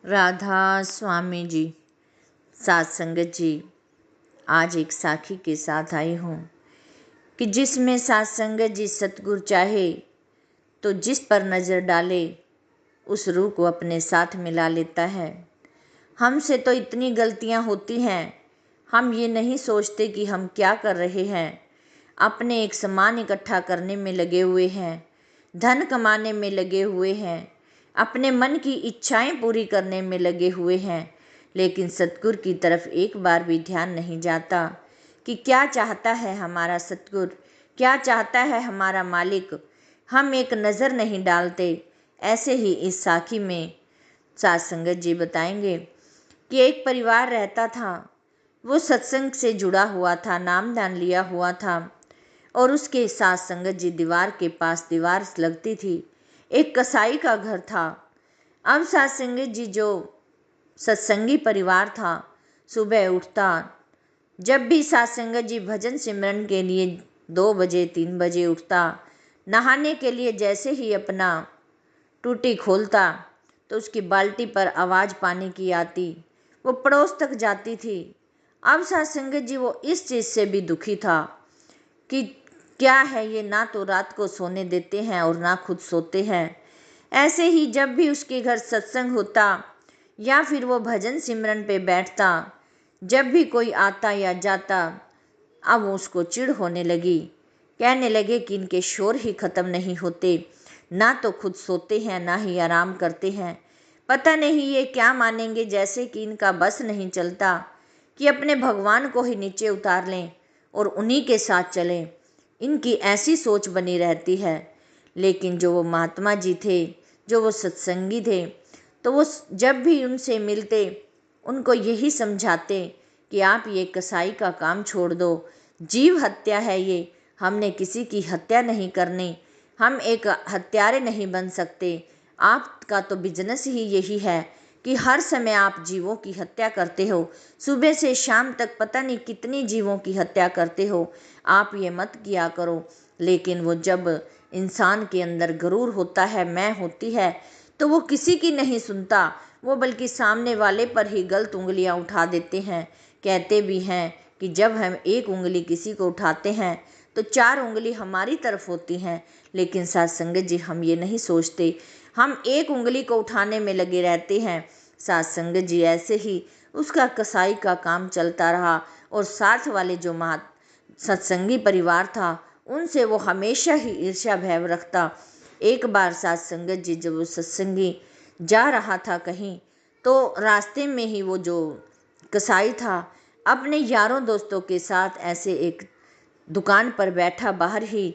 राधा स्वामी जी, सात संगत जी, आज एक साखी के साथ आई हूँ कि जिसमें सात संगत जी सतगुरु चाहे तो जिस पर नज़र डाले उस रूह को अपने साथ मिला लेता है। हमसे तो इतनी गलतियाँ होती हैं, हम ये नहीं सोचते कि हम क्या कर रहे हैं। अपने एक सामान इकट्ठा करने में लगे हुए हैं, धन कमाने में लगे हुए हैं, अपने मन की इच्छाएं पूरी करने में लगे हुए हैं, लेकिन सतगुरु की तरफ एक बार भी ध्यान नहीं जाता कि क्या चाहता है हमारा सतगुरु, क्या चाहता है हमारा मालिक। हम एक नज़र नहीं डालते। ऐसे ही इस साखी में सात संगत जी बताएंगे कि एक परिवार रहता था। वो सत्संग से जुड़ा हुआ था, नामदान लिया हुआ था और उसके साथ संगत जी दीवार के पास दीवार लगती थी। एक कसाई का घर था। अब सात संगत जी जो सत्संगी परिवार था, सुबह उठता, जब भी सात संगत जी भजन सिमरन के लिए 2 बजे 3 बजे उठता, नहाने के लिए जैसे ही अपना टूटी खोलता तो उसकी बाल्टी पर आवाज़ पानी की आती, वो पड़ोस तक जाती थी। अब सात संगत जी वो इस चीज़ से भी दुखी था कि क्या है ये, ना तो रात को सोने देते हैं और ना खुद सोते हैं। ऐसे ही जब भी उसके घर सत्संग होता या फिर वो भजन सिमरन पे बैठता, जब भी कोई आता या जाता, अब उसको चिढ़ होने लगी। कहने लगे कि इनके शोर ही ख़त्म नहीं होते, ना तो खुद सोते हैं ना ही आराम करते हैं। पता नहीं ये क्या मानेंगे, जैसे कि इनका बस नहीं चलता कि अपने भगवान को ही नीचे उतार लें और उन्हीं के साथ चलें। इनकी ऐसी सोच बनी रहती है। लेकिन जो वो महात्मा जी थे, जो वो सत्संगी थे, तो वो जब भी उनसे मिलते उनको यही समझाते कि आप ये कसाई का काम छोड़ दो, जीव हत्या है ये, हमने किसी की हत्या नहीं करनी, हम एक हत्यारे नहीं बन सकते। आपका तो बिजनेस ही यही है कि हर समय आप जीवों की हत्या करते हो, सुबह से शाम तक पता नहीं कितनी जीवों की हत्या करते हो, आप ये मत किया करो। लेकिन वो जब इंसान के अंदर गरूर होता है, मैं होती है, तो वो किसी की नहीं सुनता, वो बल्कि सामने वाले पर ही गलत उंगलियां उठा देते हैं। कहते भी हैं कि जब हम एक उंगली किसी को उठाते हैं तो 4 उंगली हमारी तरफ होती हैं। लेकिन साथ संगत जी हम ये नहीं सोचते, हम एक उंगली को उठाने में लगे रहते हैं। साथ संगत जी ऐसे ही उसका कसाई का काम चलता रहा और साथ वाले जो सत्संगी परिवार था उनसे वो हमेशा ही ईर्ष्या भाव रखता। एक बार साथ संगत जी जब वो सत्संगी जा रहा था कहीं, तो रास्ते में ही वो जो कसाई था अपने यारों दोस्तों के साथ ऐसे एक दुकान पर बैठा बाहर ही,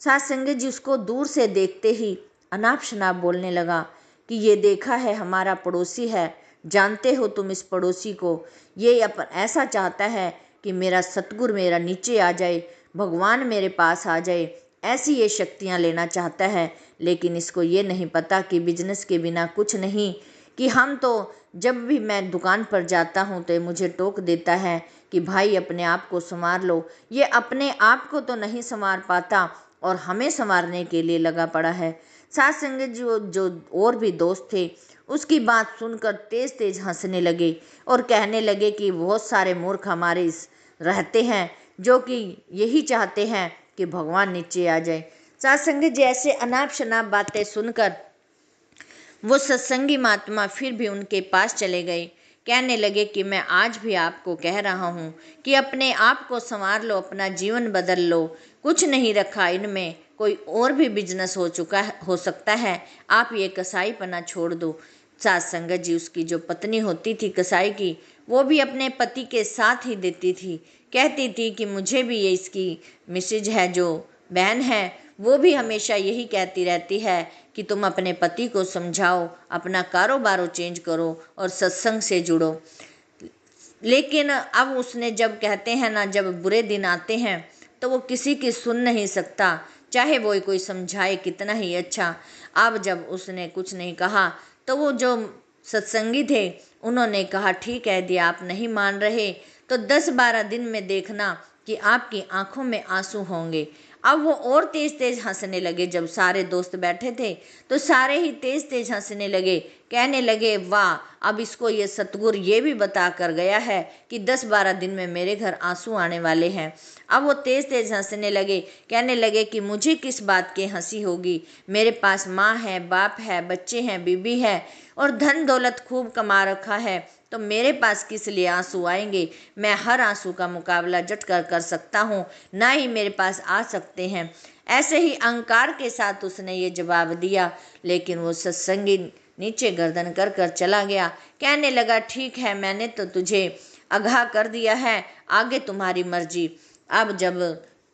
साथ संगत जी उसको दूर से देखते ही अनाप शनाप बोलने लगा कि ये देखा है हमारा पड़ोसी है, जानते हो तुम इस पड़ोसी को, ये ऐसा चाहता है कि मेरा सतगुरु मेरा नीचे आ जाए, भगवान मेरे पास आ जाए, ऐसी ये शक्तियाँ लेना चाहता है। लेकिन इसको ये नहीं पता कि बिजनेस के बिना कुछ नहीं, कि हम तो जब भी मैं दुकान पर जाता हूँ तो ये मुझे टोक देता है कि भाई अपने आप को संवार लो। ये अपने आप को तो नहीं संवार पाता और हमें संवारने के लिए लगा पड़ा है। साथ संगत जो और भी दोस्त थे उसकी बात सुनकर तेज तेज हंसने लगे और कहने लगे कि बहुत सारे मूर्ख हमारे इस रहते हैं जो कि यही चाहते हैं कि भगवान नीचे आ जाए। साथ संगत जी ऐसे अनाप शनाप बातें सुनकर वो सत्संगी महात्मा फिर भी उनके पास चले गए। कहने लगे कि मैं आज भी आपको कह रहा हूँ कि अपने आप को संवार लो, अपना जीवन बदल लो, कुछ नहीं रखा इनमें, कोई और भी बिजनेस हो सकता है, आप ये कसाईपना छोड़ दो। साथ संगत जी उसकी जो पत्नी होती थी कसाई की, वो भी अपने पति के साथ ही देती थी। कहती थी कि मुझे भी ये इसकी मिसेज है जो बहन है, वो भी हमेशा यही कहती रहती है कि तुम अपने पति को समझाओ, अपना कारोबार चेंज करो और सत्संग से जुड़ो। लेकिन अब उसने जब कहते हैं ना, जब बुरे दिन आते हैं तो वो किसी की सुन नहीं सकता, चाहे वो कोई समझाए कितना ही अच्छा। अब जब उसने कुछ नहीं कहा तो वो जो सत्संगी थे उन्होंने कहा ठीक है यदि आप नहीं मान रहे तो 10-12 दिन में देखना कि आपकी आंखों में आंसू होंगे। अब वो और तेज तेज हंसने लगे। जब सारे दोस्त बैठे थे तो सारे ही तेज तेज हंसने लगे कहने लगे, वाह, अब इसको ये सतगुरु ये भी बता कर गया है कि 10-12 दिन में मेरे घर आंसू आने वाले हैं। अब वो तेज तेज हंसने लगे, कहने लगे कि मुझे किस बात की हंसी होगी, मेरे पास माँ है, बाप है, बच्चे हैं, बीबी है और धन दौलत खूब कमा रखा है, तो मेरे पास किस लिए आंसू आएंगे। मैं हर आंसू का मुकाबला जट कर सकता हूँ, ना ही मेरे पास आ सकते हैं। ऐसे ही अहंकार के साथ उसने ये जवाब दिया। लेकिन वो सत्संगी नीचे गर्दन कर कर चला गया। कहने लगा, ठीक है, मैंने तो तुझे आगाह कर दिया है, आगे तुम्हारी मर्जी। अब जब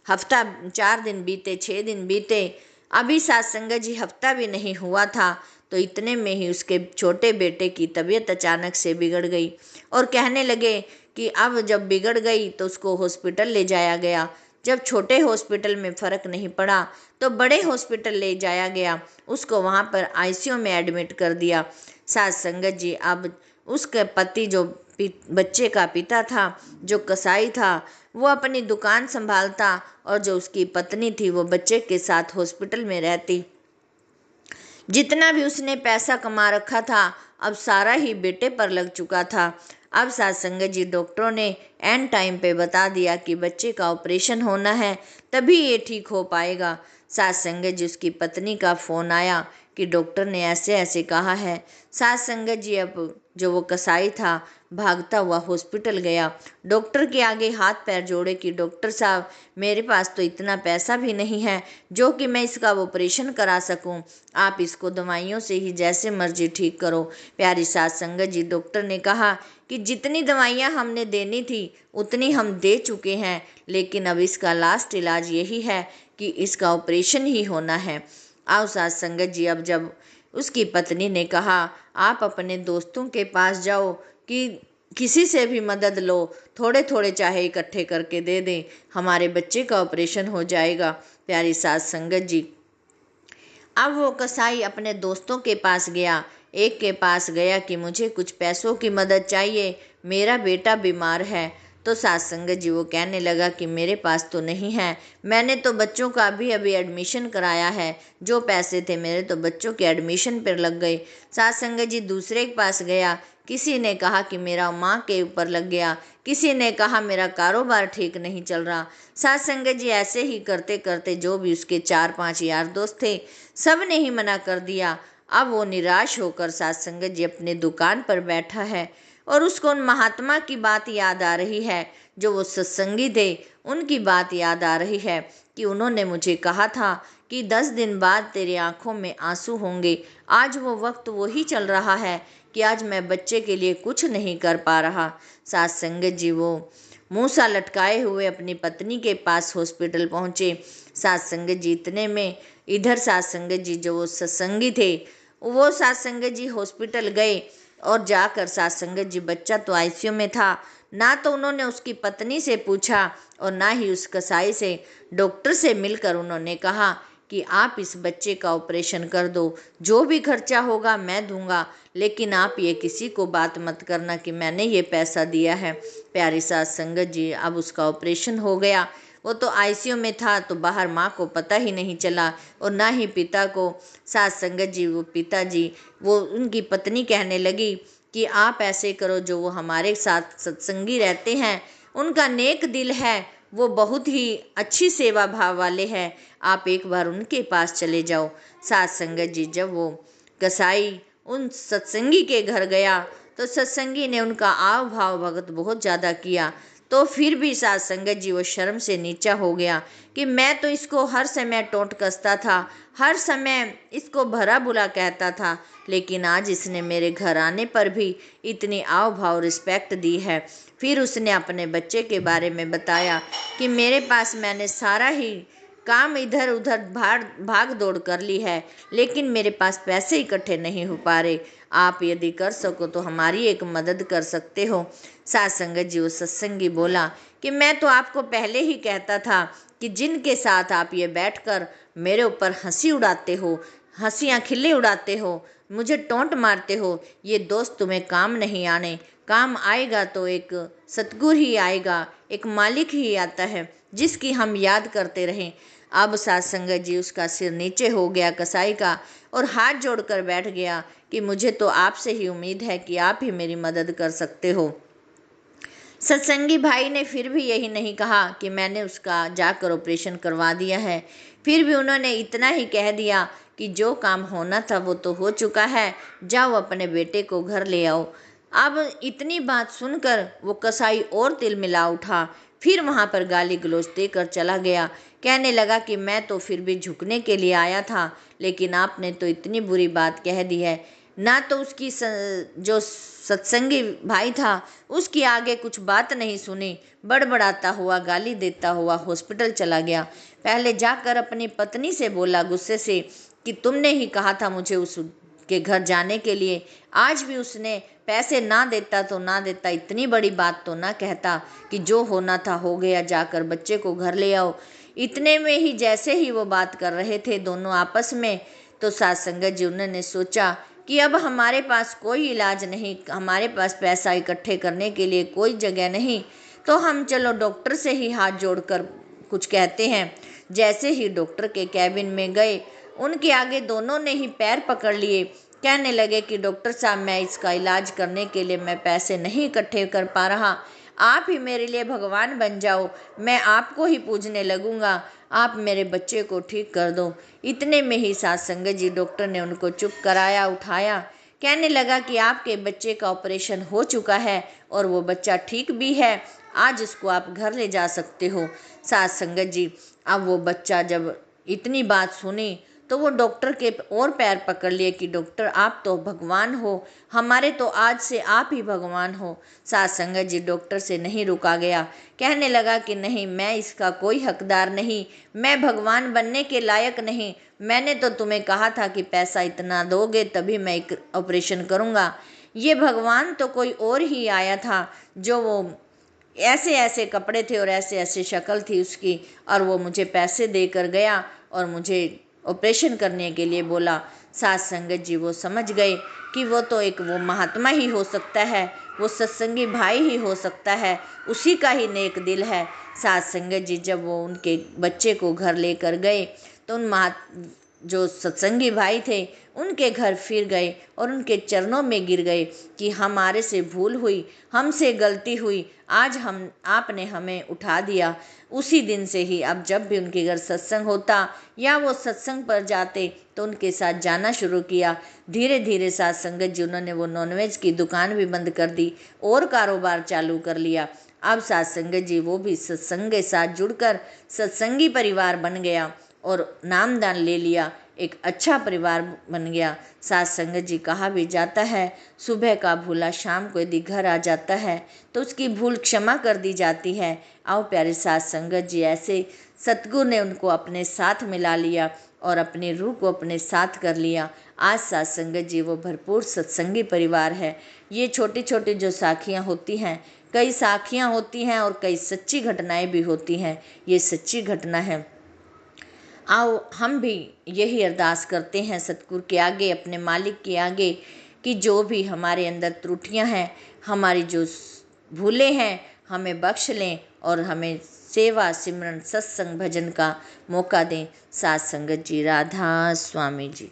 हफ्ता 4 दिन बीते, 6 दिन बीते, अभी सत्संग जी हफ्ता भी नहीं हुआ था, तो इतने में ही उसके छोटे बेटे की तबीयत अचानक से बिगड़ गई और कहने लगे कि अब जब बिगड़ गई तो उसको हॉस्पिटल ले जाया गया। जब छोटे हॉस्पिटल में फ़र्क नहीं पड़ा तो बड़े हॉस्पिटल ले जाया गया, उसको वहाँ पर आईसीयू में एडमिट कर दिया। साथ संगत जी, अब उसके पति जो बच्चे का पिता था, जो कसाई था, वो अपनी दुकान संभालता और जो उसकी पत्नी थी वो बच्चे के साथ हॉस्पिटल में रहती। जितना भी उसने पैसा कमा रखा था अब सारा ही बेटे पर लग चुका था। अब सत्संग जी डॉक्टरों ने एंड टाइम पे बता दिया कि बच्चे का ऑपरेशन होना है, तभी ये ठीक हो पाएगा। सत्संग जी उसकी पत्नी का फ़ोन आया कि डॉक्टर ने ऐसे ऐसे कहा है। सत्संग जी अब जो वो कसाई था भागता हुआ हॉस्पिटल गया, डॉक्टर के आगे हाथ पैर जोड़े कि डॉक्टर साहब, मेरे पास तो इतना पैसा भी नहीं है जो कि मैं इसका ऑपरेशन करा सकूं, आप इसको दवाइयों से ही जैसे मर्जी ठीक करो। प्यारी साथ संगत जी, डॉक्टर ने कहा कि जितनी दवाइयाँ हमने देनी थी उतनी हम दे चुके हैं, लेकिन अब इसका लास्ट इलाज यही है कि इसका ऑपरेशन ही होना है। आओ साथ संगत जी, अब जब उसकी पत्नी ने कहा, आप अपने दोस्तों के पास जाओ कि किसी से भी मदद लो, थोड़े थोड़े चाहे इकट्ठे करके दे दें, हमारे बच्चे का ऑपरेशन हो जाएगा। प्यारी साथ संगत जी, अब वो कसाई अपने दोस्तों के पास गया। एक के पास गया कि मुझे कुछ पैसों की मदद चाहिए, मेरा बेटा बीमार है। तो सत्संग जी वो कहने लगा कि मेरे पास तो नहीं है, मैंने तो बच्चों का अभी अभी एडमिशन कराया है, जो पैसे थे मेरे तो बच्चों के एडमिशन पर लग गए। सत्संग जी दूसरे के पास गया, किसी ने कहा कि मेरा माँ के ऊपर लग गया, किसी ने कहा मेरा कारोबार ठीक नहीं चल रहा। सत्संग जी ऐसे ही करते करते जो भी उसके 4-5 यार दोस्त थे सब ने ही मना कर दिया। अब वो निराश होकर सत्संग जी अपने दुकान पर बैठा है और उसको उन महात्मा की बात याद आ रही है, जो वो सत्संगी थे, उनकी बात याद आ रही है कि उन्होंने मुझे कहा था कि 10 दिन बाद तेरी आंखों में आंसू होंगे। आज वो वक्त वही चल रहा है कि आज मैं बच्चे के लिए कुछ नहीं कर पा रहा। सत्संग जी वो मुँह सा लटकाए हुए अपनी पत्नी के पास हॉस्पिटल पहुँचे। सत्संग जी इतने में इधर सत्संग जी जो वो सत्संगी थे वो सत्संग जी हॉस्पिटल गए और जाकर सत्संग जी, बच्चा तो आईसीयू में था, ना तो उन्होंने उसकी पत्नी से पूछा और ना ही उस कसाई से। डॉक्टर से मिलकर उन्होंने कहा कि आप इस बच्चे का ऑपरेशन कर दो, जो भी खर्चा होगा मैं दूंगा, लेकिन आप ये किसी को बात मत करना कि मैंने ये पैसा दिया है। प्यारी साथ संगत जी, अब उसका ऑपरेशन हो गया। वो तो आईसीयू में था तो बाहर माँ को पता ही नहीं चला और ना ही पिता को। साथ संगत जी वो पिताजी वो उनकी पत्नी कहने लगी कि आप ऐसे करो, जो वो हमारे साथ सत्संगी रहते हैं उनका नेक दिल है, वो बहुत ही अच्छी सेवा भाव वाले हैं, आप एक बार उनके पास चले जाओ। साथ संगत जी जब वो कसाई उन सत्संगी के घर गया तो सत्संगी ने उनका आव भाव भगत बहुत ज़्यादा किया, तो फिर भी साथ संगत जी वो शर्म से नीचा हो गया कि मैं तो इसको हर समय टोंट कसता था, हर समय इसको भरा बुरा कहता था, लेकिन आज इसने मेरे घर आने पर भी इतनी आव भाव रिस्पेक्ट दी है। फिर उसने अपने बच्चे के बारे में बताया कि मेरे पास मैंने सारा ही काम इधर उधर भाग दौड़ कर ली है, लेकिन मेरे पास पैसे इकट्ठे नहीं हो पा रहे, आप यदि कर सको तो हमारी एक मदद कर सकते हो। साथ संगत जी वो सत्संगी बोला कि मैं तो आपको पहले ही कहता था कि जिनके साथ आप ये बैठकर मेरे ऊपर हंसी उड़ाते हो, हंसियाँ खिल्ली उड़ाते हो, मुझे टोंट मारते हो, ये दोस्त तुम्हें काम नहीं आने, काम आएगा तो एक सतगुरु ही आएगा, एक मालिक ही आता है जिसकी हम याद करते रहें। अब सात संगत जी उसका सिर नीचे हो गया कसाई का और हाथ जोड़कर बैठ गया कि मुझे तो आपसे ही उम्मीद है कि आप ही मेरी मदद कर सकते हो। सत्संगी भाई ने फिर भी यही नहीं कहा कि मैंने उसका जाकर ऑपरेशन करवा दिया है। फिर भी उन्होंने इतना ही कह दिया कि जो काम होना था वो तो हो चुका है, जाओ अपने बेटे को घर ले आओ। अब इतनी बात सुनकर वो कसाई और तिलमिला उठा। फिर वहाँ पर गाली गलौज देकर चला गया। कहने लगा कि मैं तो फिर भी झुकने के लिए आया था, लेकिन आपने तो इतनी बुरी बात कह दी है। ना तो उसकी जो सत्संगी भाई था उसकी आगे कुछ बात नहीं सुनी, बड़बड़ाता हुआ गाली देता हुआ हॉस्पिटल चला गया। पहले जाकर अपनी पत्नी से बोला गुस्से से कि तुमने ही कहा था मुझे उसके घर जाने के लिए। आज भी उसने पैसे ना देता तो ना देता, इतनी बड़ी बात तो ना कहता कि जो होना था हो गया, जाकर बच्चे को घर ले आओ। इतने में ही जैसे ही वो बात कर रहे थे दोनों आपस में, तो सात संगत जी उन्होंने सोचा कि अब हमारे पास कोई इलाज नहीं, हमारे पास पैसा इकट्ठे करने के लिए कोई जगह नहीं, तो हम चलो डॉक्टर से ही हाथ जोड़कर कुछ कहते हैं। जैसे ही डॉक्टर के कैबिन में गए, उनके आगे दोनों ने ही पैर पकड़ लिए। कहने लगे कि डॉक्टर साहब, मैं इसका इलाज करने के लिए मैं पैसे नहीं इकट्ठे कर पा रहा, आप ही मेरे लिए भगवान बन जाओ, मैं आपको ही पूजने लगूंगा, आप मेरे बच्चे को ठीक कर दो। इतने में ही सात संगत जी डॉक्टर ने उनको चुप कराया, उठाया। कहने लगा कि आपके बच्चे का ऑपरेशन हो चुका है और वो बच्चा ठीक भी है, आज उसको आप घर ले जा सकते हो। सात संगत जी, अब वो बच्चा जब इतनी बात सुनी तो वो डॉक्टर के और पैर पकड़ लिए कि डॉक्टर आप तो भगवान हो, हमारे तो आज से आप ही भगवान हो। सात संगत जी डॉक्टर से नहीं रुका गया। कहने लगा कि नहीं, मैं इसका कोई हकदार नहीं, मैं भगवान बनने के लायक नहीं। मैंने तो तुम्हें कहा था कि पैसा इतना दोगे तभी मैं एक ऑपरेशन करूँगा। ये भगवान तो कोई और ही आया था, जो वो ऐसे ऐसे कपड़े थे और ऐसे ऐसे शक्ल थी उसकी, और वो मुझे पैसे देकर गया और मुझे ऑपरेशन करने के लिए बोला। सात संगत जी वो समझ गए कि वो तो एक वो महात्मा ही हो सकता है, वो सत्संगी भाई ही हो सकता है, उसी का ही नेक दिल है। सात संगत जी जब वो उनके बच्चे को घर लेकर गए तो उन जो सत्संगी भाई थे उनके घर फिर गए और उनके चरणों में गिर गए कि हमारे से भूल हुई, हमसे गलती हुई, आज आपने हमें उठा दिया। उसी दिन से ही अब जब भी उनके घर सत्संग होता या वो सत्संग पर जाते तो उनके साथ जाना शुरू किया। धीरे धीरे साथ संगत जी उन्होंने वो नॉनवेज की दुकान भी बंद कर दी और कारोबार चालू कर लिया। अब साथ संगत जी वो भी सत्संग के साथ जुड़कर सत्संगी परिवार बन गया और नामदान ले लिया, एक अच्छा परिवार बन गया। साथ संगत जी कहा भी जाता है, सुबह का भूला शाम को यदि घर आ जाता है तो उसकी भूल क्षमा कर दी जाती है। आओ प्यारे साथ संगत जी, ऐसे सतगुरु ने उनको अपने साथ मिला लिया और अपनी रूह को अपने साथ कर लिया। आज साथ संगत जी वो भरपूर सत्संगी परिवार है। ये छोटी छोटी जो साखियाँ होती हैं, कई साखियाँ होती हैं और कई सच्ची घटनाएं भी होती हैं। ये सच्ची घटना है। आओ हम भी यही अरदास करते हैं सतगुरु के आगे, अपने मालिक के आगे, कि जो भी हमारे अंदर त्रुटियां हैं, हमारी जो भूलें हैं, हमें बख्श लें और हमें सेवा सिमरन सत्संग भजन का मौका दें। सात संगत जी, राधा स्वामी जी।